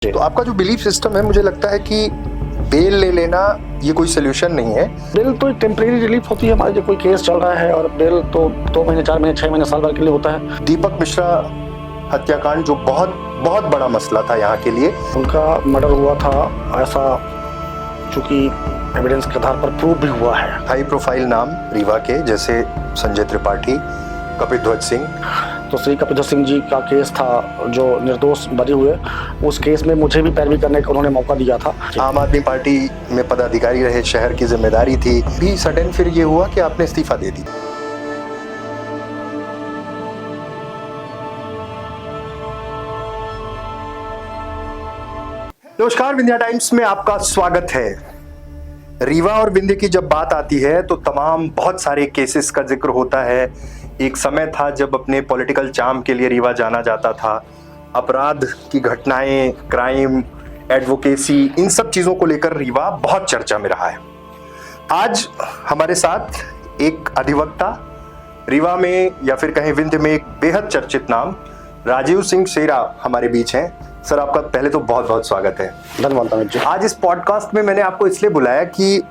तो आपका जो बिलीफ सिस्टम है, मुझे लगता है कि बेल ले लेना ये कोई सोल्यूशन नहीं है। बेल तो एक टेम्परेरी रिलीफ होती है। हमारे जो कोई केस चल रहा है और बेल तो 2 महीने 4 महीने 6 महीने साल भर के लिए होता है। दीपक मिश्रा हत्याकांड जो बहुत बहुत बड़ा मसला था यहाँ के लिए, उनका मर्डर हुआ था, ऐसा चूंकि एविडेंस के आधार पर प्रूव भी हुआ है। हाई प्रोफाइल नाम रीवा के, जैसे संजय त्रिपाठी, कपिध्वज सिंह। तो श्री कपिध्वज सिंह जी का केस था जो निर्दोष बरी हुए, उस केस में मुझे भी पैरवी करने का उन्होंने मौका दिया था। आम आदमी पार्टी में पदाधिकारी रहे, शहर की जिम्मेदारी थी, भी सडन फिर ये हुआ कि आपने इस्तीफा दे दी। नमस्कार, विंध्या टाइम्स में आपका स्वागत है। रीवा और विंध्य की जब बात आती है तो तमाम बहुत सारे केसेस का जिक्र होता है। एक समय था जब अपने पॉलिटिकल चार्म के लिए रीवा जाना जाता था। अपराध की घटनाएं, क्राइम, एडवोकेसी, इन सब चीज़ों को लेकर रीवा बहुत चर्चा में रहा है। आज हमारे साथ एक अधिवक्ता, रीवा में या फिर कहें विंध्य में एक बेहद चर्चित नाम, राजीव सिंह सेरा हमारे बीच हैं। सर, आपका पहले तो बहुत बहुत स्वागत है। धन्यवाद अमित जी। आज इस पॉडकास्ट में मैंने आपको इसलिए बुलाया कि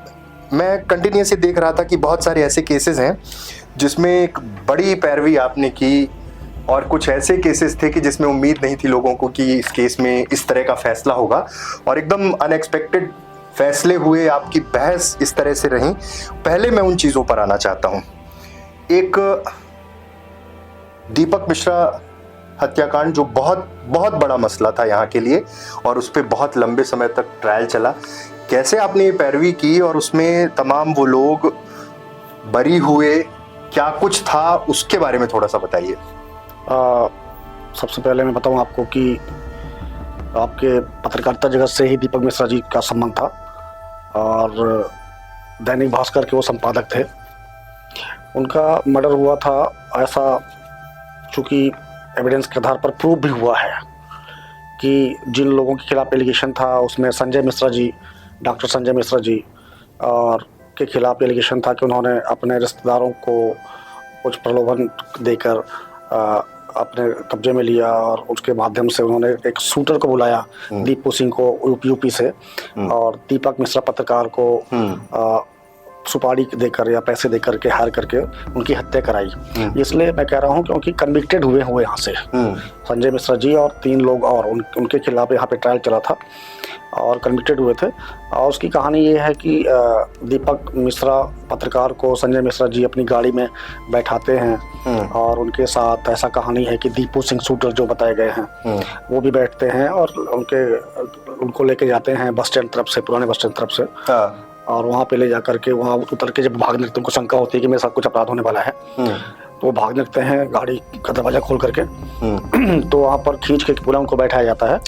मैं कंटिन्यूसली देख रहा था कि बहुत सारे ऐसे केसेस हैं जिसमें एक बड़ी पैरवी आपने की, और कुछ ऐसे केसेस थे कि जिसमें उम्मीद नहीं थी लोगों को कि इस केस में इस तरह का फैसला होगा, और एकदम अनएक्सपेक्टेड फैसले हुए। आपकी बहस इस तरह से रही। पहले मैं उन चीज़ों पर आना चाहता हूँ। एक दीपक मिश्रा हत्याकांड जो बहुत बहुत बड़ा मसला था यहाँ के लिए, और उस पर बहुत लंबे समय तक ट्रायल चला। कैसे आपने ये पैरवी की और उसमें तमाम वो लोग बरी हुए, क्या कुछ था, उसके बारे में थोड़ा सा बताइए। सबसे पहले मैं बताऊं आपको कि आपके पत्रकारिता जगत से ही दीपक मिश्रा जी का संबंध था, और दैनिक भास्कर के वो संपादक थे। उनका मर्डर हुआ था, ऐसा चूँकि एविडेंस के आधार पर प्रूव भी हुआ है कि जिन लोगों के खिलाफ एलिगेशन था उसमें संजय मिश्रा जी, डॉक्टर संजय मिश्रा जी और के खिलाफ एलिगेशन था कि उन्होंने अपने रिश्तेदारों को कुछ प्रलोभन देकर अपने कब्जे में लिया, और उसके माध्यम से उन्होंने एक शूटर को बुलाया, दीपू सिंह को यूपी से, और दीपक मिश्रा पत्रकार को सुपारी देकर या पैसे देकर के हायर करके उनकी हत्या कराई। इसलिए मैं कह रहा हूँ क्योंकि कन्विक्टेड हुए यहाँ से संजय मिश्रा जी और 3 लोग और उनके खिलाफ यहाँ पे ट्रायल चला था और कन्विक्टेड हुए थे। और उसकी कहानी ये है कि दीपक मिश्रा पत्रकार को संजय मिश्रा जी अपनी गाड़ी में बैठाते हैं, और उनके साथ ऐसा कहानी है कि दीपू सिंह शूटर जो बताए गए हैं वो भी बैठते हैं, और उनको लेके जाते हैं बस स्टैंड तरफ से, पुराने बस स्टैंड तरफ से। और वहाँ पे ले जा करके वहाँ उतर के जब भागने लगते हैं, उनको शंका होती है कि मेरे साथ कुछ अपराध होने वाला है, तो वो भागने लगते हैं गाड़ी का दरवाजा खोल करके। तो वहाँ पर खींच के पूरा उनको बैठाया जाता है,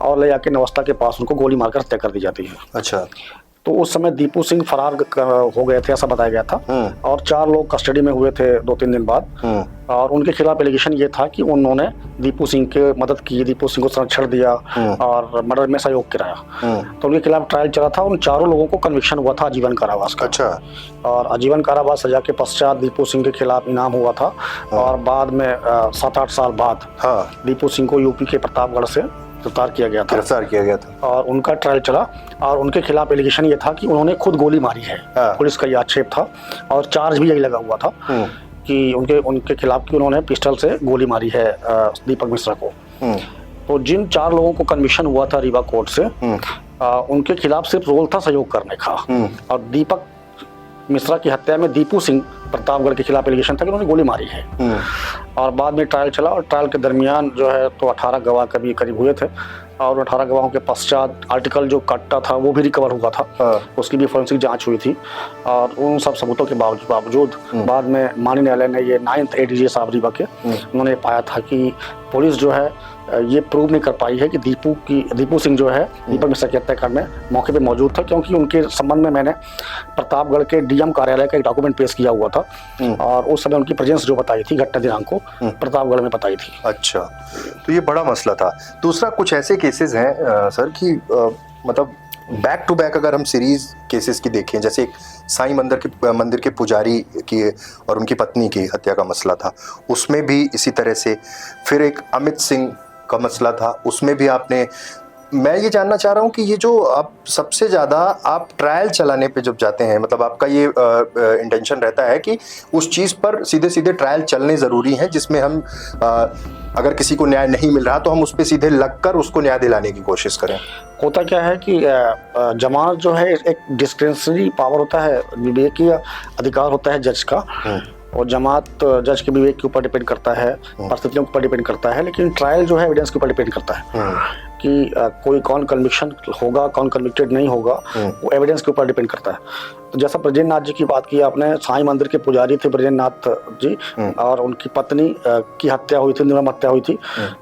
और ले जाके नवस्था के पास उनको गोली मारकर हत्या कर दी जाती है। अच्छा। तो उस समय दीपू सिंह फरार हो गए थे, ऐसा बताया गया था, और 4 लोग कस्टडी में हुए थे 2-3 दिन बाद। और उनके खिलाफ एलिगेशन ये था कि उन्होंने दीपू सिंह की मदद की, दीपू सिंह को संरक्षण दिया और मर्डर में सहयोग कराया। तो उनके खिलाफ ट्रायल चला था। उन 4 लोगों को कन्विक्शन हुआ था आजीवन कारावास का। अच्छा। और आजीवन कारावास सजा के पश्चात दीपू सिंह के खिलाफ इनाम हुआ था, और बाद में 7-8 साल बाद दीपू सिंह को यूपी के प्रतापगढ़ से गिरफ्तार किया गया था, और उनका ट्रायल चला। और उनके खिलाफ एलिगेशन ये था कि उन्होंने खुद गोली मारी है। पुलिस का ये आक्षेप था, और चार्ज भी यही लगा हुआ था कि उनके खिलाफ कि उन्होंने पिस्टल से गोली मारी है दीपक मिश्रा को। तो जिन 4 लोगों को कन्विक्शन हुआ था रीवा कोर्ट से, उनके खिलाफ सिर्फ रोल था सहयोग करने का, और दीपक मिश्रा की हत्या में दीपू सिंह प्रतापगढ़ के खिलाफ एलिगेशन था कि उन्होंने गोली मारी है। और बाद में ट्रायल चला, और ट्रायल के दरमियान जो है तो 18 गवाह करीब हुए थे, और 18 गवाहों के पश्चात आर्टिकल जो कट्टा था वो भी रिकवर हुआ था। उसकी भी फोरेंसिक जांच हुई थी, और उन सब सबूतों के बावजूद बाद में माननीय न्यायालय ने ये 9th ADJ साहब रीवा के, उन्होंने पाया था कि पुलिस जो है ये प्रूव नहीं कर पाई है कि दीपू सिंह जो है दीपक मिश्रा की हत्याकांड में मौके पे मौजूद था, क्योंकि उनके संबंध में मैंने प्रतापगढ़ के DM कार्यालय का एक डॉक्यूमेंट पेश किया हुआ था, और उस समय उनकी प्रेजेंस जो बताई थी घटना दिनांक को प्रतापगढ़ में बताई थी। अच्छा, तो ये बड़ा मसला था। दूसरा, कुछ ऐसे केसेस हैं सर कि मतलब बैक टू बैक अगर हम सीरीज केसेस की देखें, जैसे एक साईं मंदिर के पुजारी की और उनकी पत्नी की हत्या का मसला था, उसमें भी इसी तरह से। फिर एक अमित सिंह का मसला था, उसमें भी आपने मैं ये जानना चाह रहा हूँ कि ये जो आप सबसे ज़्यादा आप ट्रायल चलाने पे जब जाते हैं, मतलब आपका ये इंटेंशन रहता है कि उस चीज़ पर सीधे सीधे ट्रायल चलने ज़रूरी हैं, जिसमें हम अगर किसी को न्याय नहीं मिल रहा तो हम उस पर सीधे लगकर उसको न्याय दिलाने की कोशिश करें। होता क्या है कि जमानत जो है एक डिस्क्रिशनरी पावर होता है, विवेकीय अधिकार होता है जज का, और जमात जज के विवेक के ऊपर डिपेंड करता है, परिस्थितियों के ऊपर डिपेंड करता है। लेकिन ट्रायल जो है एविडेंस के ऊपर डिपेंड करता है कि कोई कौन कन्विक्शन होगा, कौन कन्विक्टेड नहीं होगा, वो एविडेंस के ऊपर डिपेंड करता है। तो जैसा ब्रजेंद्र नाथ जी की बात की आपने, साईं मंदिर के पुजारी थे ब्रजेंद्र नाथ जी, और उनकी पत्नी की हत्या हुई थी, निर्मम हत्या हुई थी।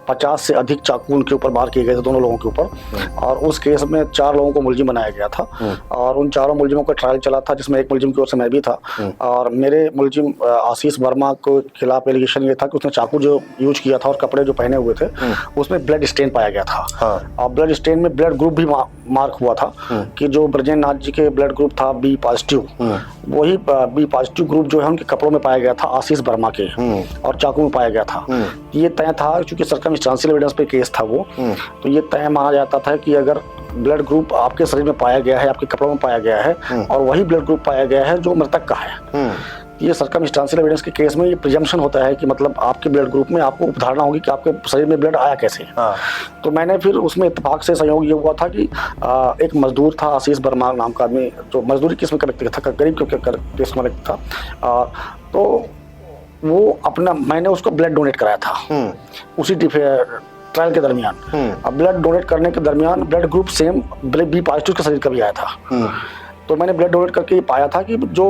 50 से अधिक चाकू उनके ऊपर मार किए गए थे, दोनों लोगों के ऊपर। और उस केस में 4 लोगों को मुलजिम बनाया गया था, और उन 4 मुलजिमों का ट्रायल चला था, जिसमें एक मुलजिम की ओर से मैं भी था। और मेरे मुलजिम आशीष वर्मा के खिलाफ एलिगेशन ये था कि उसने चाकू जो यूज किया था और कपड़े जो पहने हुए थे उसमें ब्लड स्टेन पाया गया था। और ब्लड स्टेन में ब्लड ग्रुप भी मार्क हुआ था कि जो ब्रजेंद्र नाथ जी के ब्लड ग्रुप था बी पॉजिटिव, वही बी पॉजिटिव ग्रुप जो है उनके कपड़ों में पाया गया था आशीष वर्मा के, और चाकू में पाया गया था। ये तय था, क्योंकि सर्कमस्टेंशियल एविडेंस पे केस था वो, तो ये तय माना जाता था कि अगर ब्लड ग्रुप आपके शरीर में पाया गया है, आपके कपड़ों में पाया गया है, और वही ब्लड ग्रुप पाया गया है जो मृतक का है, ये सर्कमस्टेंशियल एविडेंस के केस में ये प्रिजम्पशन होता है कि मतलब आपके ब्लड ग्रुप में आपको धारणा होगी कि आपके शरीर में ब्लड आया कैसे। तो मैंने फिर उसमें इत्तेफाक से सहयोग ये हुआ था कि एक मजदूर था आशीष वर्मा नाम का आदमी, जो मजदूरी किस्म का व्यक्ति था, गरीब किस्म का व्यक्ति था, तो वो अपना, मैंने उसको ब्लड डोनेट कराया था उसी ट्रायल के दरमियान। अब ब्लड डोनेट करने के दरमियान blood group same B positive के शरीर का भी आया था। तो मैंने ब्लड डोनेट करके पाया था कि जो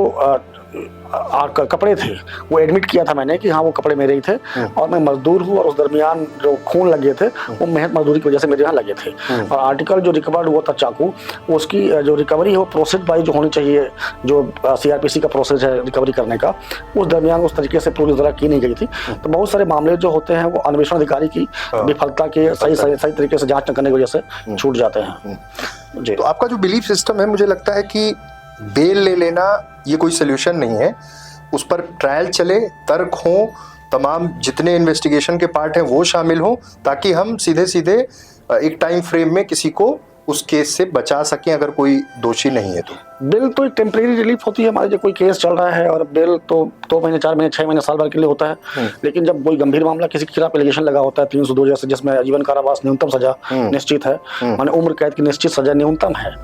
कपड़े थे वो एडमिट किया था मैंने कि हाँ वो कपड़े मेरे ही थे, और मैं मजदूर हूँ, और उस दरमियान जो खून लगे थे वो मेहनत मजदूरी की वजह से मेरे यहाँ लगे थे। और आर्टिकल जो रिकवर्ड हुआ था चाकू, उसकी जो रिकवरी है वो प्रोसेस बाई जो होनी चाहिए, जो CRPC का प्रोसेस है रिकवरी करने का, उस दरमियान उस तरीके से पूरी तरह की नहीं गई थी। तो बहुत सारे मामले जो होते हैं वो अन्वेषण अधिकारी की विफलता के सही तरीके से जाँच न करने की वजह से छूट जाते हैं। जी, तो आपका जो बिलीफ सिस्टम है, मुझे लगता है कि बेल ले लेना ये कोई सोल्यूशन नहीं है, उस पर ट्रायल चले, तर्क हो, तमाम जितने इन्वेस्टिगेशन के पार्ट हैं वो शामिल हों, ताकि हम सीधे सीधे एक टाइम फ्रेम में किसी को उस केस से बचा सकें अगर कोई दोषी नहीं है तो। बिल तो एक टेम्परेरी रिलीफ होती है हमारे, जो कोई केस चल रहा है, और बिल तो 2 महीने 4 महीने 6 महीने साल भर के लिए होता है। लेकिन जब कोई गंभीर मामला किसी के खिलाफ एलिगेशन लगा होता है 302 जैसे, जिसमें आजीवन कारावास न्यूनतम सजा निश्चित है, माने उम्र कैद की निश्चित सजा न्यूनतम है,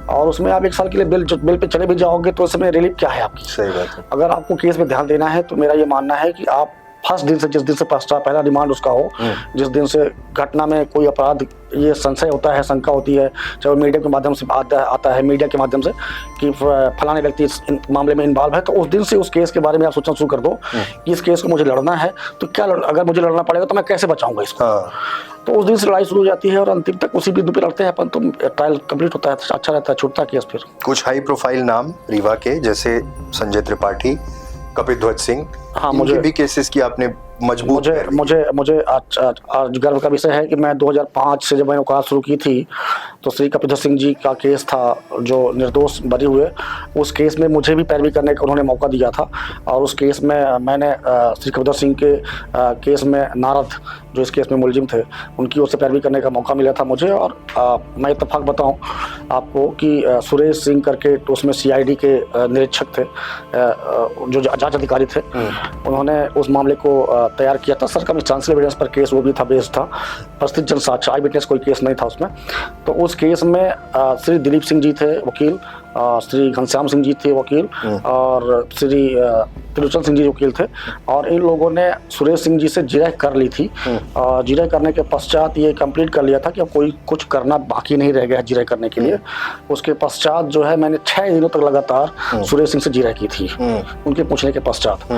और उसमें आप 1 साल के लिए बिल पे चले भी जाओगे तो उसमें रिलीफ क्या है आपकी। सही बात है। अगर आपको केस में ध्यान देना है तो मेरा ये मानना है कि आप फर्स्ट दिन से, जिस दिन से पहला रिमांड उसका हो, जिस दिन से घटना में कोई अपराध ये संशय होता है, शंका होती है, चाहे वो मीडिया के माध्यम से आता है मीडिया के माध्यम से कि फलाने व्यक्ति इस मामले में इन्वॉल्व है, तो उस दिन से उस केस के बारे में आप सोचना शुरू कर दो कि इस केस को मुझे लड़ना है, तो क्या अगर मुझे लड़ना पड़ेगा तो मैं कैसे बचाऊंगा इसको। तो उस दिन से लड़ाई शुरू हो जाती है, और अंतिम तक उसी बिंदु पे लड़ते हैं अपन, तो ट्रायल कंप्लीट होता है, अच्छा रहता है, छूटता है केस। फिर कुछ हाई प्रोफाइल नाम रीवा के, जैसे संजय त्रिपाठी, कपिध्वज सिंह, हाँ, मुझे भी केसेस की आपने मजबूत, मुझे आज गर्व का विषय है कि मैं 2005 से जब मैंने वकालत शुरू की थी, तो श्री कपिध्वज सिंह जी का केस था जो निर्दोष बरी हुए, उस केस में मुझे भी पैरवी करने का उन्होंने मौका दिया था। और उस केस में मैंने श्री कपिध्वज सिंह के केस में नारद जो इस केस में मुलजिम थे, उनकी ओर से पैरवी करने का मौका मिला था मुझे। और मैं इत्तेफाक बताऊं आपको कि सुरेश सिंह करके, तो उसमें CID के निरीक्षक थे, जो जांच अधिकारी थे, उन्होंने उस मामले को तैयार किया था। सर्कमस्टेंशियल एविडेंस पर केस वो भी था, बेस्ड था, प्रस्तुत जन साक्ष्य, आई विटनेस कोई केस नहीं था उसमें। तो उस केस में श्री दिलीप सिंह जी थे वकील, श्री घनश्याम सिंह जी थे वकील, और श्री त्रिलोचन सिंह जी वकील थे, और इन लोगों ने सुरेश सिंह जी से जिरह कर ली थी। जिरह करने के पश्चात ये कंप्लीट कर लिया था कि अब कोई कुछ करना बाकी नहीं रह गया है जिरह करने के लिए। उसके पश्चात जो है मैंने 6 दिनों तक लगातार सुरेश सिंह से जिरह की थी, उनके पूछने के पश्चात।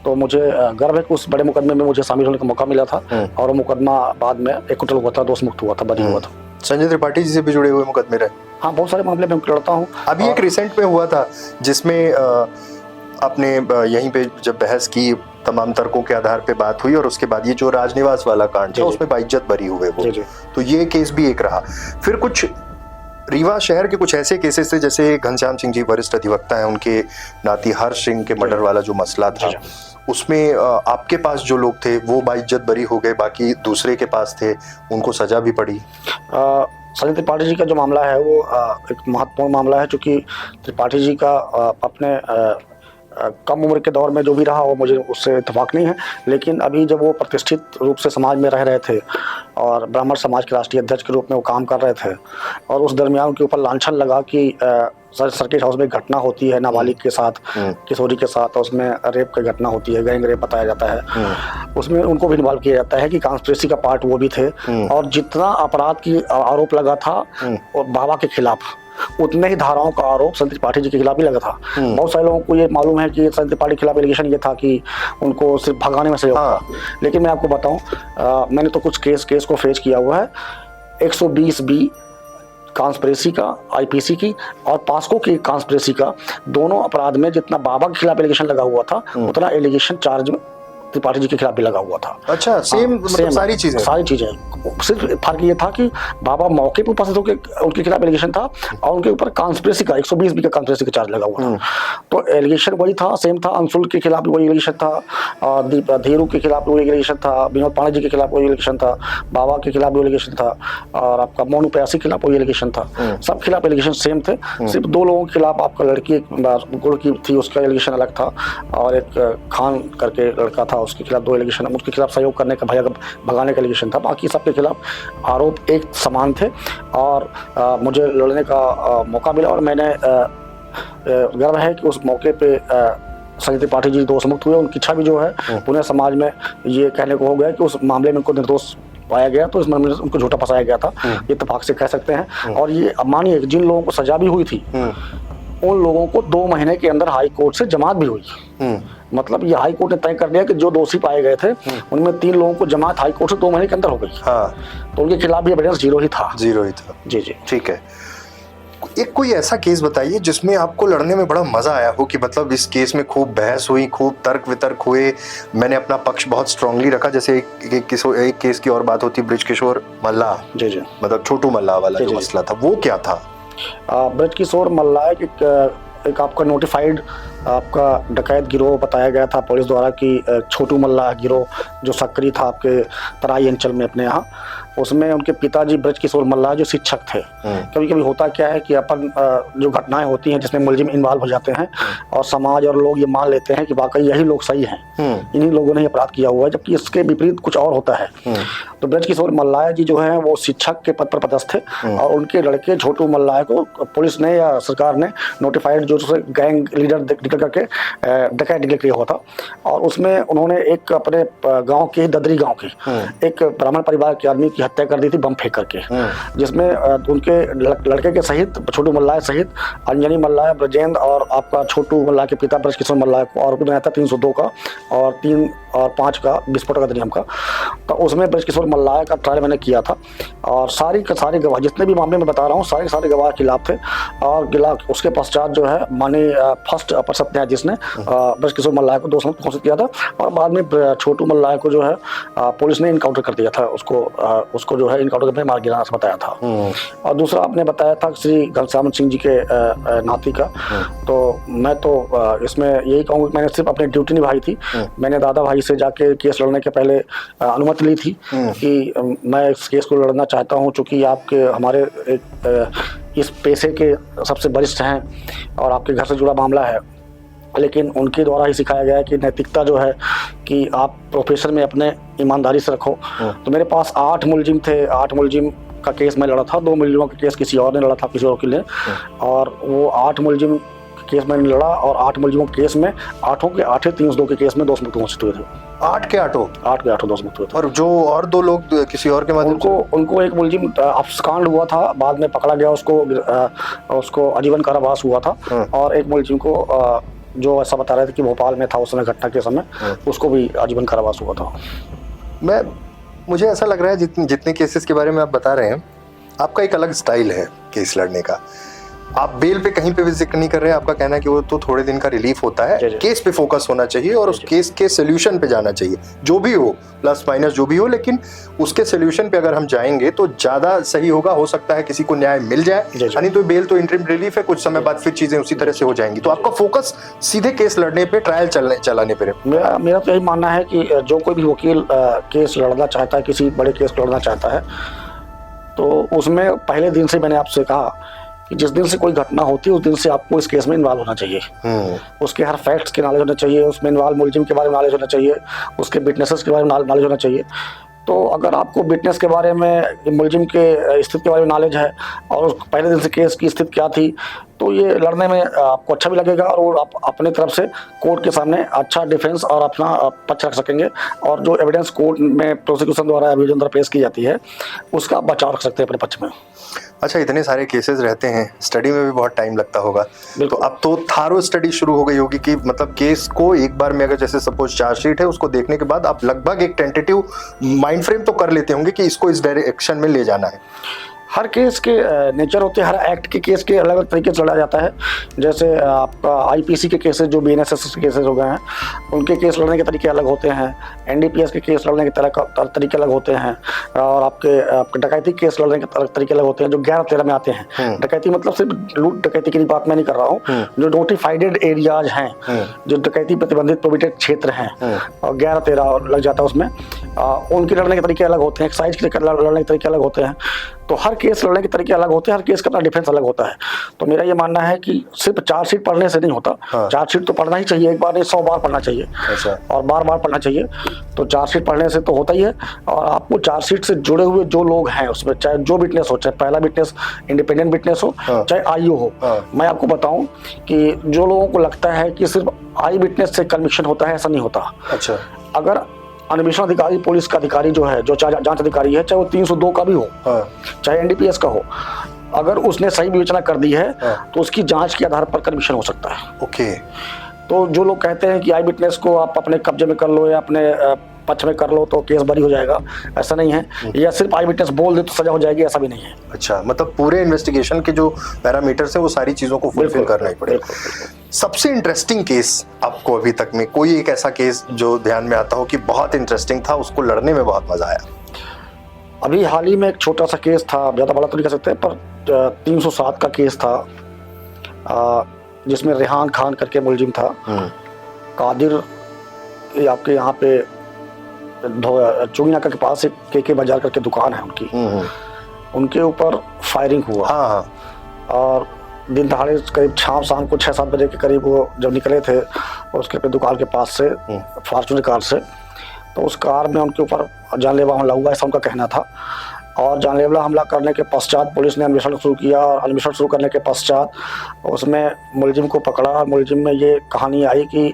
तो मुझे गर्व है कि उस बड़े मुकदमे में मुझे शामिल होने का मौका मिला था, और वो मुकदमा बाद में एक्विटल हुआ था, दोष मुक्त हुआ था, बरी हुआ था। संजय त्रिपाठी जी से भी जुड़े हुए मुकदमे रहे? हाँ, बहुत सारे मामले में लड़ता हूँ। अभी एक रिसेंट में हुआ था जिसमें आपने यहीं पे जब बहस की, तमाम तर्कों के आधार पे बात हुई, और उसके बाद ये जो राजनिवास वाला कांड था उसमें बाइज्जत बरी हुए वो, तो ये केस भी एक रहा। फिर कुछ रीवा शहर के कुछ ऐसे केसेस थे, जैसे घनश्याम सिंह जी वरिष्ठ अधिवक्ता हैं, उनके नाती हर्ष सिंह के मर्डर वाला जो मसला था, उसमें आपके पास जो लोग थे वो बाइज्जत बरी हो गए, बाकी दूसरे के पास थे, उनको सजा भी पड़ी। संजय त्रिपाठी जी का जो मामला है वो एक महत्वपूर्ण मामला है, क्योंकि त्रिपाठी जी का अपने कम उम्र के दौर में जो भी रहा वो मुझे उससे इत्तेफाक नहीं है, लेकिन अभी जब वो प्रतिष्ठित रूप से समाज में रह रहे थे और ब्राह्मण समाज के राष्ट्रीय अध्यक्ष के रूप में वो काम कर रहे थे, और उस दरमियान उनके ऊपर लांछन लगा कि सर्किट हाउस में घटना होती है नाबालिग के साथ, किशोरी के साथ, और उसमें रेप की घटना होती है, गैंग रेप बताया जाता है, उसमें उनको भी इन्वॉल्व किया जाता है कि कॉन्स्पिरेसी का पार्ट वो भी थे। और जितना अपराध की आरोप लगा था और बाबा के खिलाफ, उतने ही धाराओं का आरोप संजय त्रिपाठी जी के खिलाफ भी लगा था। बहुत सारे लोगों को ये मालूम है कि संजय त्रिपाठी के खिलाफ एलिगेशन ये था कि उनको सिर्फ भगाने में सहयोग था, लेकिन मैं आपको बताऊं, मैंने तो कुछ केस को फेस किया हुआ है। 120B कॉन्स्पिरेसी का, आईपीसी की और पास्को की कॉन्स्पिरेसी का, दोनों अपराध में जितना बाबा के खिलाफ एलिगेशन लगा हुआ था उतना एलिगेशन चार्ज में त्रिपाठी जी के खिलाफ भी लगा हुआ था। अच्छा, सेम मतलब सारी चीजें। सिर्फ फर्क ये था कि बाबा मौके पर उपस्थित होकर उनके खिलाफ एलिगेशन था और उनके ऊपर कॉन्स्पिरेसी का 120B का कॉन्स्पिरेसी का चार्ज लगा हुआ था। तो एलिगेशन वही था, सेम था। अंशुल के खिलाफ भी वही एलिगेशन था, धीरू के खिलाफ भी वही एलिगेशन था, विनोद पांडे जी के खिलाफ वही एलिगेशन था, बाबा के खिलाफ भी एलिगेशन था, और आपका मोनू प्यासी के खिलाफ वही एलिगेशन था। सब खिलाफ एलिगेशन सेम थे। सिर्फ 2 लोगों के खिलाफ, आपका लड़की गुड़ की थी उसका एलिगेशन अलग था, और एक खान करके लड़का था उसके खिलाफ 2 एलिगेशन, उसके खिलाफ सहयोग करने का, भगाने का एलिगेशन था। बाकी सबके खिलाफ आरोप एक समान थे, और मुझे लड़ने का मौका मिला, और मैंने गर्व है कि उस मौके पे संजय त्रिपाठी जी दोष मुक्त हुए। उनकी छवि जो है पूरे समाज में ये कहने को हो गया कि उस मामले में उनको निर्दोष पाया गया, तो इस मामले में उनको झूठा फंसाया गया था, ये इत्तेफाक से कह सकते हैं। और ये मानिए जिन लोगों को सजा भी हुई थी उन लोगों को 2 महीने के अंदर हाई कोर्ट से जमात भी हुई। मतलब ये हाई कोर्ट ने तय कर दिया कि जो दोषी पाए गए थे उनमें 3 लोगों को जमात हाई कोर्ट से 2 महीने के अंदर हो गई। तो उनके खिलाफ भी एविडेंस जीरो ही था। जी, ठीक है। एक कोई ऐसा केस बताइए जिसमें आपको लड़ने में बड़ा मजा आया हो, कि मतलब इस केस में खूब बहस हुई, खूब तर्क वितर्क हुए, मैंने अपना पक्ष बहुत स्ट्रांगली रखा। जैसे एक केस की और बात होती, ब्रिजकिशोर मल्लाह, जी, मतलब छोटू मल्लाह वाला जो मसला था, वो क्या था? ब्रिजकिशोर मल्लाह एक आपका नोटिफाइड आपका डकैत गिरोह बताया गया था पुलिस द्वारा कि छोटू मल्लाह गिरोह जो सक्रिय था आपके तराई अंचल में अपने यहाँ, उसमें उनके पिताजी ब्रजकिशोर मल्लाह जो शिक्षक थे। कभी कभी होता क्या है कि अपन जो घटनाएं होती हैं जिसमें मुलजिम इन्वॉल्व हो जाते हैं और समाज और लोग ये मान लेते हैं कि वाकई यही लोग सही हैं, इन्हीं लोगों ने अपराध किया हुआ है, जबकि इसके विपरीत कुछ और होता है। तो ब्रजकिशोर मल्लाह जी जो है वो शिक्षक के पद पर पदस्थ थे, और उनके लड़के छोटू मल्लाह को पुलिस ने या सरकार ने नोटिफाइड जो गैंग लीडर डिक्लेयर करके डकैत डिक्लेयर किया हुआ था। और उसमें उन्होंने एक अपने गाँव के, ददरी गाँव के एक ब्राह्मण परिवार के आदमी की हत्या कर दी थी बम फेंक करके, जिसमें उनके लड़के के सहित, छोटू मल्लाह सहित, अंजनी मल्लाह, ब्रजेंद्र और आपका छोटू मल्लाह के पिता ब्रजकिशोर मल्लाह को आरोप बनाया था 302 का और 3 और 5 का विस्फोटक अधिनियम का। तो उसमें ब्रजकिशोर मल्लाह का ट्रायल मैंने किया था, और सारी गवाह, जितने भी मामले में बता रहा हूँ, सारे गवाह खिलाफ थे। और उसके पश्चात जो है माननीय फर्स्ट अपर सत्य न्यायाधीश ने ब्रजकिशोर मल्लाह को दोषी मुक्त घोषित किया था, और बाद में छोटू मल्लाह को जो है पुलिस ने इनकाउंटर कर दिया था, उसको जो है इनकाउंटर करके मार गिराना बताया था। और दूसरा आपने बताया था श्री घनश्याम सिंह जी के नाती का, तो मैं तो इसमें यही कहूँगा, मैंने सिर्फ अपनी ड्यूटी निभाई थी। मैंने दादा भाई से जाके केस लड़ने के पहले अनुमति ली थी कि मैं इस केस को लड़ना चाहता हूँ, चूँकि आपके हमारे इस पेशे के सबसे वरिष्ठ हैं और आपके घर से जुड़ा मामला है। लेकिन उनके द्वारा ही सिखाया गया है कि नैतिकता जो है कि आप प्रोफेशन में अपने ईमानदारी से रखो। तो मेरे पास 8 मुलजिम थे, 8 मुलजिम का केस मैं लड़ा था, 2 मुलजिमों का केस किसी और ने लड़ा था, किसी और के लिए, और वो 8 मुलजिम केस मैंने लड़ा, और 8 मुलजिमों के केस में 8 के 8 302 के केस में दोष मुक्त घोषित हुए थे। 8 के 8 दोष मुक्त हुए थे। और जो और 2 लोग किसी और के माध्यम उनको एक मुलजिम अपस्कांड हुआ था, बाद में पकड़ा गया, उसको आजीवन कारावास हुआ था, और एक मुलजिम को जो ऐसा बता रहे थे कि भोपाल में था उस समय, घटना के समय, उसको भी आजीवन कारावास हुआ था। मुझे ऐसा लग रहा है जितने केसेस के बारे में आप बता रहे हैं, आपका एक अलग स्टाइल है केस लड़ने का। आप बेल पे कहीं पे भी जिक्र नहीं कर रहे हैं, आपका कहना है कि वो तो थोड़े दिन का रिलीफ होता है, केस पे फोकस होना चाहिए और उस केस के सोल्यूशन पे जाना चाहिए, जो भी हो, प्लस माइनस जो भी हो, लेकिन उसके सोल्यूशन पे अगर हम जाएंगे तो ज्यादा सही होगा। हो सकता है किसी को न्याय मिल जाए, यानी तो बेल तो इंटरिम रिलीफ है, कुछ समय बाद फिर चीजें उसी तरह से हो जाएंगी। तो आपका फोकस सीधे केस लड़ने पे, ट्रायल चलाने पे। मेरा तो यही मानना है कि जो कोई भी वकील केस लड़ना चाहता है, किसी बड़े केस को लड़ना चाहता है, तो उसमें पहले दिन से मैंने आपसे कहा कि जिस दिन से कोई घटना होती है उस दिन से आपको इस केस में इन्वॉल्व होना चाहिए। उसके हर फैक्ट्स के नॉलेज होना चाहिए, उसमें इन्वॉल्व मुलजिम के बारे में नॉलेज होना चाहिए, उसके विटनेसेस के बारे में नॉलेज होना चाहिए। तो अगर आपको विटनेस के बारे में, मुलजिम के स्थिति के बारे में नॉलेज है और पहले दिन से केस की स्थिति क्या थी, तो ये लड़ने में आपको अच्छा भी लगेगा और आप अपने तरफ से कोर्ट के सामने अच्छा डिफेंस और अपना पक्ष रख सकेंगे और जो एविडेंस कोर्ट में प्रोसिक्यूशन द्वारा अभियोजन द्वारा पेश की जाती है उसका बचाव रख सकते हैं अपने पक्ष में। अच्छा, इतने सारे केसेस रहते हैं, स्टडी में भी बहुत टाइम लगता होगा, तो अब तो थारो स्टडी शुरू हो गई होगी कि मतलब केस को एक बार में, अगर जैसे सपोज चार्जशीट है उसको देखने के बाद आप लगभग एक टेंटेटिव माइंड फ्रेम तो कर लेते होंगे कि इसको इस डायरेक्शन में ले जाना है। हर केस के नेचर होते हैं, हर एक्ट के केस के अलग अलग तरीके से लड़ा जाता है। जैसे आपका आईपीसी के केसेस जो बीएनएसएस के केसेस हो गए हैं उनके केस लड़ने के तरीके अलग होते हैं, एनडीपीएस के केस लड़ने के तरीके अलग होते हैं और आपके डकैती केस लड़ने के तरीके अलग होते हैं जो 11-13 में आते हैं। डकैती मतलब सिर्फ लूट डकैती की बात मैं नहीं कर रहा हूँ, जो नोटिफाइडेड एरियाज हैं, जो डकैती प्रतिबंधित प्रोहिबिटेड क्षेत्र हैं और 11-13 लग जाता है उसमें, उनके लड़ने के तरीके अलग होते हैं, एक्साइज के लड़ने के तरीके अलग होते हैं। तो हर केस लड़ने के तरीके अलग होते हैं, हर केस का अपना डिफेंस अलग होता है। तो मेरा ये मानना है कि सिर्फ चार्जशीट पढ़ने से नहीं होता। चार्जशीट तो पढ़ना ही चाहिए, एक बार नहीं 100 बार पढ़ना चाहिए और बार बार पढ़ना चाहिए। तो चार्जशीट पढ़ने से तो होता ही है और आपको चार्जशीट से जुड़े हुए जो लोग हैं उसमें, चाहे जो विटनेस हो, चाहे पहला विटनेस इंडिपेंडेंट विटनेस हो, चाहे आईओ हो, मैं आपको बताऊं कि जो लोगों को लगता है कि सिर्फ आई विटनेस से कन्विक्शन होता है, ऐसा नहीं होता। अच्छा, अगर अन्वेषण अधिकारी, पुलिस का अधिकारी जो है, जो जांच अधिकारी है, चाहे वो 302 का भी हो, चाहे एनडीपीएस का हो, अगर उसने सही विवेचना कर दी है तो उसकी जांच के आधार पर कन्विक्शन हो सकता है। ओके। तो जो लोग कहते हैं कि आई विटनेस को आप अपने कब्जे में कर लो या अपने पक्ष में कर लो तो केस बरी हो जाएगा, ऐसा नहीं है। या सिर्फ आई विटनेस बोल दे तो सजा हो जाएगी, ऐसा भी नहीं है। अच्छा, मतलब पूरे इन्वेस्टिगेशन के जो पैरामीटर्स है वो सारी चीजों को फुलफिल करना ही पड़ेगा। सबसे इंटरेस्टिंग केस आपको अभी तक में कोई एक ऐसा केस जो ध्यान में आता हो कि बहुत इंटरेस्टिंग था, उसको लड़ने में बहुत मजा आया? अभी हाल ही में एक छोटा सा केस था, ज़्यादा बड़ा तो नहीं कह सकते, पर 307 का केस था जिसमें रेहान खान करके मुलजिम था। कादिर आपके यहाँ पे चुंगी नाका के पास एक के बाजार करके दुकान है उनकी, उनके ऊपर फायरिंग हुआ। और दिन दहाड़े करीब शाम को 6-7 बजे के करीब वो जब निकले थे उसके पे दुकान के पास से फॉर्च्यूनर कार से, तो उस कार में उनके ऊपर जानलेवा हमला हुआ, ऐसा उनका कहना था। और जानलेवा हमला करने के पश्चात पुलिस ने अन्वेषण शुरू किया और अन्वेषण शुरू करने के पश्चात उसमें मुलजिम को पकड़ा। मुलजिम में ये कहानी आई कि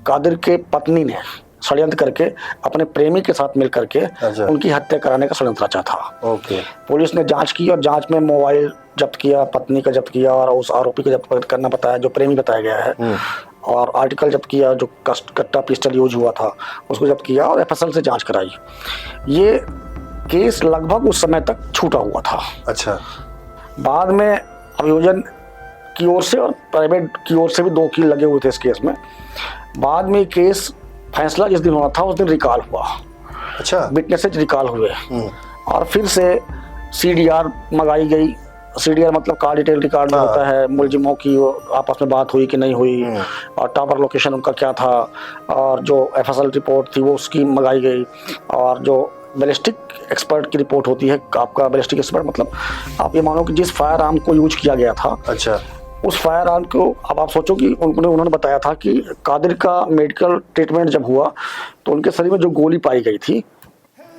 कादिर के पत्नी ने षड्यंत्र करके अपने प्रेमी के साथ मिल करके उनकी हत्या कराने का षड्यंत्र रचा था। पुलिस ने जांच की और जांच में मोबाइल जब्त किया, पत्नी का जब्त किया और उस आरोपी को जब्त करना बताया जो प्रेमी बताया गया है, और आर्टिकल जब्त किया जो कट्टा पिस्टल यूज हुआ था उसको जब्त किया और एफएसएल से जांच कराई। ये केस लगभग उस समय तक छूटा हुआ था। अच्छा, बाद में अभियोजन की ओर से और प्राइवेट की ओर से भी 2 कील लगे हुए थे इस केस में। बाद में केस फैसला जिस दिन होना था उस दिन रिकॉल हुआ। अच्छा, विटनेसेज रिकॉल हुए और फिर से सीडीआर मंगाई गई। सीडीआर मतलब कार डिटेल रिकॉर्ड में होता है, मुलजिमों की आपस में बात हुई कि नहीं हुई और टावर लोकेशन उनका क्या था, और जो एफएसएल रिपोर्ट थी वो उसकी मंगाई गई, और जो बैलिस्टिक एक्सपर्ट की रिपोर्ट होती है, आपका बैलिस्टिक एक्सपर्ट मतलब आप ये मानो कि जिस फायर आर्म को यूज किया गया था, अच्छा, उस फायर आर्म को अब आप सोचो कि उन्होंने बताया था कि कादिर का मेडिकल ट्रीटमेंट जब हुआ तो उनके शरीर में जो गोली पाई गई थी,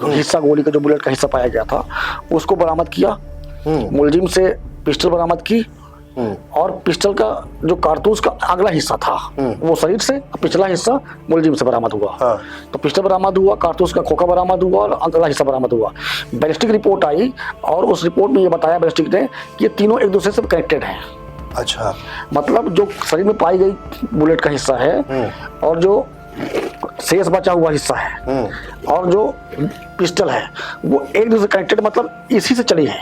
हिस्सा गोली का जो बुलेट का हिस्सा पाया गया था, उसको बरामद किया। मुलजिम से पिस्टल बरामद की और पिस्टल का जो कारतूस का अगला हिस्सा था वो शरीर से, पिछला हिस्सा मुलजिम से बरामद हुआ। तो पिस्टल बरामद हुआ, कारतूस का खोखा बरामद हुआ और अगला हिस्सा बरामद हुआ। बैलिस्टिक रिपोर्ट आई और उस रिपोर्ट में ये बताया बैलिस्टिक ने कि ये तीनों एक दूसरे से कनेक्टेड हैं। अच्छा, मतलब जो शरीर में पाई गई बुलेट का हिस्सा है और जो शेष बचा हुआ हिस्सा है और जो पिस्टल है वो एक दूसरे कनेक्टेड, मतलब इसी से चली है।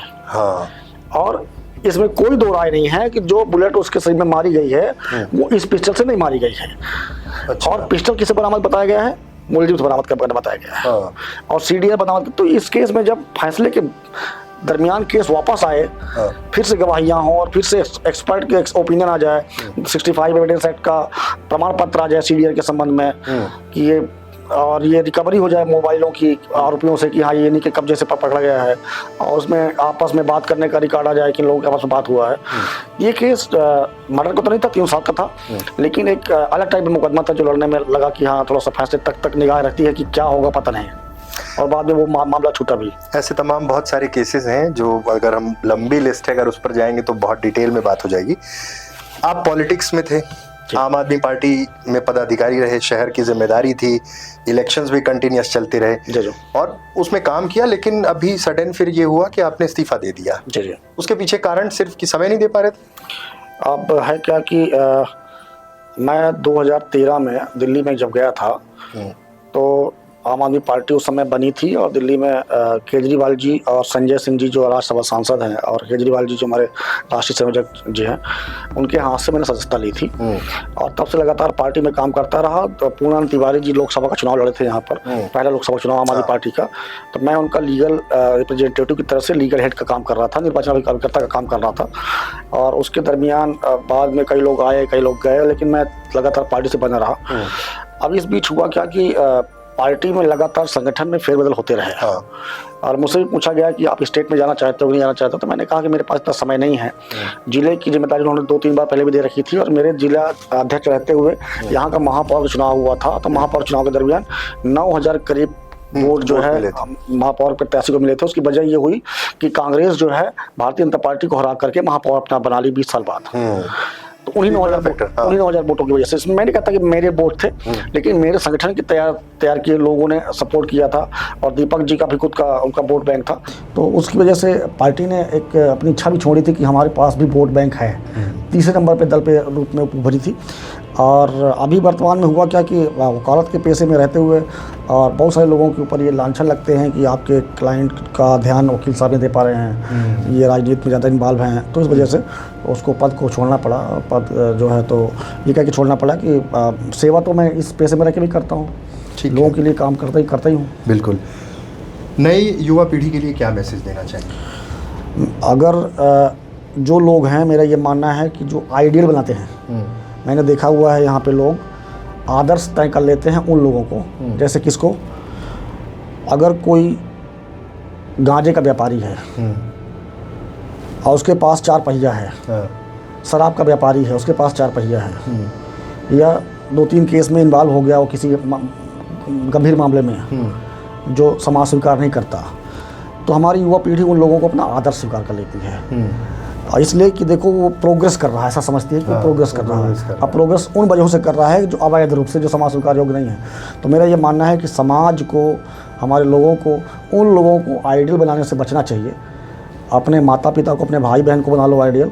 और इसमें कोई दो राय नहीं है कि जो बुलेट उसके शरीर में मारी गई है वो इस पिस्टल से नहीं मारी गई है। अच्छा। और पिस्टल किसे बरामद बताया गया है? मुलजिम से बरामद करके बताया गया है। और सीडीआर बरामद। तो इस केस में जब फैसले के दरमियान केस वापस आए, फिर से गवाहियां हों और फिर से एक्सपर्ट के ओपिनियन आ जाए, 65 एविडेंस एक्ट का प्रमाण पत्र आ जाए सीडीआर के संबंध में कि ये और ये रिकवरी हो जाए मोबाइलों की आरोपियों से कि हाँ ये नहीं कि कब्जे से पकड़ा गया है, और उसमें आपस में बात करने का रिकॉर्ड आ जाए कि लोगों के आपस में बात हुआ है। ये केस मर्डर को तो नहीं था, 3 साल का था, लेकिन एक अलग टाइप का मुकदमा था जो लड़ने में लगा कि हाँ थोड़ा सा फैसले तक निगाह रखती है कि क्या होगा पता नहीं, और बाद में वो मामला छूटा भी। ऐसे तमाम बहुत सारे केसेस हैं जो अगर हम लंबी लिस्ट है अगर उस पर जाएंगे तो बहुत डिटेल में बात हो जाएगी। आप पॉलिटिक्स में थे, आम आदमी पार्टी में पदाधिकारी रहे, शहर की जिम्मेदारी थी, इलेक्शंस भी कंटिन्यूस चलते रहे और उसमें काम किया, लेकिन अभी सडन फिर ये हुआ कि आपने इस्तीफा दे दिया। जी। उसके पीछे कारण सिर्फ कि समय नहीं दे पा रहे थे? अब है क्या कि मैं 2013 में दिल्ली में जब गया था तो आम आदमी पार्टी उस समय बनी थी, और दिल्ली में केजरीवाल जी और संजय सिंह जी जो राज्यसभा सांसद हैं, और केजरीवाल जी जो हमारे राष्ट्रीय संयोजक जी हैं, उनके हाथ से मैंने सदस्यता ली थी। और तब से लगातार पार्टी में काम करता रहा। तो पूर्णानंद तिवारी जी लोकसभा का चुनाव लड़े थे यहाँ पर, पहला लोकसभा चुनाव आम आदमी पार्टी का, तो मैं उनका लीगल रिप्रेजेंटेटिव की तरफ से लीगल हेड का काम कर रहा था, निर्वाचन अभिकर्ता का काम कर रहा था। और उसके दरमियान बाद में कई लोग आए, कई लोग गए, लेकिन मैं लगातार पार्टी से बना रहा। अब इस बीच हुआ क्या कि पार्टी में लगातार संगठन में फेरबदल होते रहे। और मुझसे भी पूछा गया कि आप स्टेट में जाना चाहते हो कि नहीं जाना चाहते हो, तो मैंने कहा कि मेरे पास इतना समय नहीं है। जिले की जिम्मेदारी उन्होंने 2-3 बार पहले भी दे रखी थी, और मेरे जिला अध्यक्ष रहते हुए यहाँ का महापौर चुनाव हुआ था, तो महापौर चुनाव के दरमियान 9000 करीब वोट जो है महापौर प्रत्याशी को मिले थे। उसकी वजह ये हुई कि कांग्रेस जो है भारतीय जनता पार्टी को हरा करके महापौर अपना बना ली 20 साल बाद। तो उन्हीं 9000 वोटों की वजह से, इसमें मैं नहीं कहता कि मेरे वोट थे, लेकिन मेरे संगठन के तैयार किए लोगों ने सपोर्ट किया था, और दीपक जी का भी खुद का उनका वोट बैंक था। तो उसकी वजह से पार्टी ने एक अपनी इच्छा भी छोड़ी थी कि हमारे पास भी वोट बैंक है। तीसरे नंबर पे दल पे रूप में उभरी थी। और अभी वर्तमान में हुआ क्या कि वकालत के पेशे में रहते हुए और बहुत सारे लोगों के ऊपर ये लांछन लगते हैं कि आपके क्लाइंट का ध्यान वकील साहब नहीं दे पा रहे हैं, ये राजनीति में ज़्यादा इन्वॉल्व हैं, तो इस वजह से उसको पद को छोड़ना पड़ा। पद जो है तो ये कह के छोड़ना पड़ा कि सेवा तो मैं इस पेशे में रह के भी करता हूँ, लोगों के लिए काम करता ही हूँ। बिल्कुल। नई युवा पीढ़ी के लिए क्या मैसेज देना चाहिए? अगर जो लोग हैं, मेरा ये मानना है कि जो आइडियल बनाते हैं, मैंने देखा हुआ है यहाँ पे लोग आदर्श तय कर लेते हैं उन लोगों को, जैसे किसको, अगर कोई गांजे का व्यापारी है और उसके पास 4 पहिया है, शराब का व्यापारी है उसके पास 4 पहिया है, या 2-3 केस में इन्वॉल्व हो गया वो किसी गंभीर मामले में जो समाज स्वीकार नहीं करता, तो हमारी युवा पीढ़ी उन लोगों को अपना आदर्श स्वीकार कर लेती है। इसलिए कि देखो वो प्रोग्रेस कर रहा है, ऐसा समझती है कि प्रोग्रेस कर रहा है। अब प्रोग्रेस उन वजहों से कर रहा है जो अवैध रूप से, जो समाज स्वीकार योग्य नहीं है। तो मेरा ये मानना है कि समाज को, हमारे लोगों को, उन लोगों को आइडियल बनाने से बचना चाहिए। अपने माता पिता को, अपने भाई बहन को बना लो आइडियल,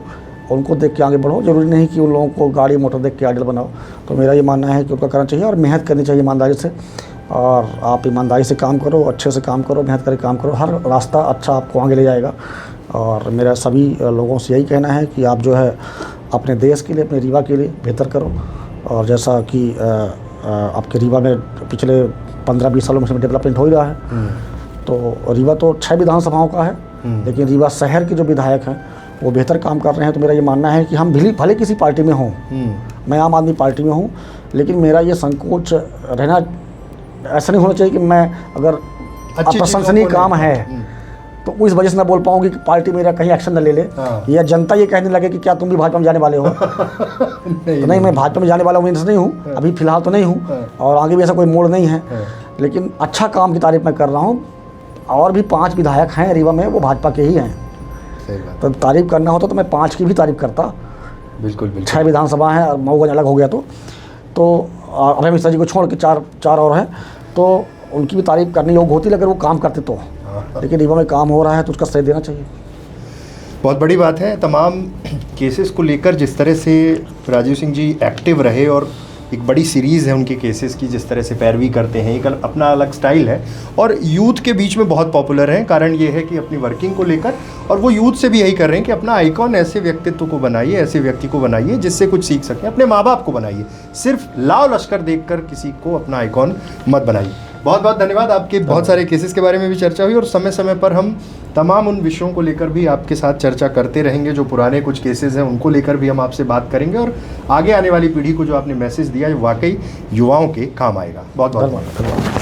उनको देख के आगे बढ़ो। जरूरी नहीं कि उन लोगों को गाड़ी मोटर देख के आइडियल बनाओ। तो मेरा ये मानना है कि उनका करना चाहिए और मेहनत करनी चाहिए ईमानदारी से। और आप ईमानदारी से काम करो, अच्छे से काम करो, मेहनत करके काम करो, हर रास्ता अच्छा आपको आगे ले जाएगा। और मेरा सभी लोगों से यही कहना है कि आप जो है अपने देश के लिए, अपने रीवा के लिए बेहतर करो। और जैसा कि आपके रीवा में पिछले 15-20 सालों में डेवलपमेंट हो ही रहा है, तो रीवा तो 6 विधानसभाओं का है, लेकिन रीवा शहर के जो विधायक हैं वो बेहतर काम कर रहे हैं। तो मेरा ये मानना है कि हम भले किसी पार्टी में हों, मैं आम आदमी पार्टी में हूँ, लेकिन मेरा ये संकोच रहना ऐसा नहीं होना चाहिए कि मैं अगर प्रशंसनीय काम है तो इस वजह से मैं बोल पाऊँ कि पार्टी मेरा कहीं एक्शन न ले ले, या जनता ये कहने लगे कि क्या तुम भी भाजपा में जाने वाले हो। तो नहीं, मैं भाजपा में जाने वाला उम्मीद से नहीं हूँ, अभी फिलहाल तो नहीं हूँ, और आगे भी ऐसा कोई मोड़ नहीं है। लेकिन अच्छा काम की तारीफ मैं कर रहा हूँ। और भी 5 विधायक हैं रीवा में, वो भाजपा के ही हैं। तो तारीफ करना होता तो मैं 5 की भी तारीफ करता। बिल्कुल। 6 विधानसभा हैं और मऊगंज अलग हो गया तो अभय मिश्रा जी को छोड़ के 4 और हैं, तो उनकी भी तारीफ करनी योग्य होती अगर वो काम करते तो। लेकिन रीवा में काम हो रहा है तो उसका श्रेय देना चाहिए। बहुत बड़ी बात है। तमाम केसेस को लेकर जिस तरह से राजीव सिंह जी एक्टिव रहे, और एक बड़ी सीरीज़ है उनके केसेस की, जिस तरह से पैरवी करते हैं, एक अपना अलग स्टाइल है और यूथ के बीच में बहुत पॉपुलर है। कारण ये है कि अपनी वर्किंग को लेकर, और वो यूथ से भी यही कर रहे हैं कि अपना आइकॉन ऐसे व्यक्तित्व को बनाइए, ऐसे व्यक्ति को बनाइए जिससे कुछ सीख सकें। अपने माँ बाप को बनाइए, सिर्फ लाव लश्कर देखकर किसी को अपना आइकॉन मत बनाइए। बहुत बहुत धन्यवाद। आपके बहुत सारे केसेस के बारे में भी चर्चा हुई और समय समय पर हम तमाम उन विषयों को लेकर भी आपके साथ चर्चा करते रहेंगे। जो पुराने कुछ केसेस हैं उनको लेकर भी हम आपसे बात करेंगे और आगे आने वाली पीढ़ी को जो आपने मैसेज दिया है वाकई युवाओं के काम आएगा। बहुत बहुत धन्यवाद।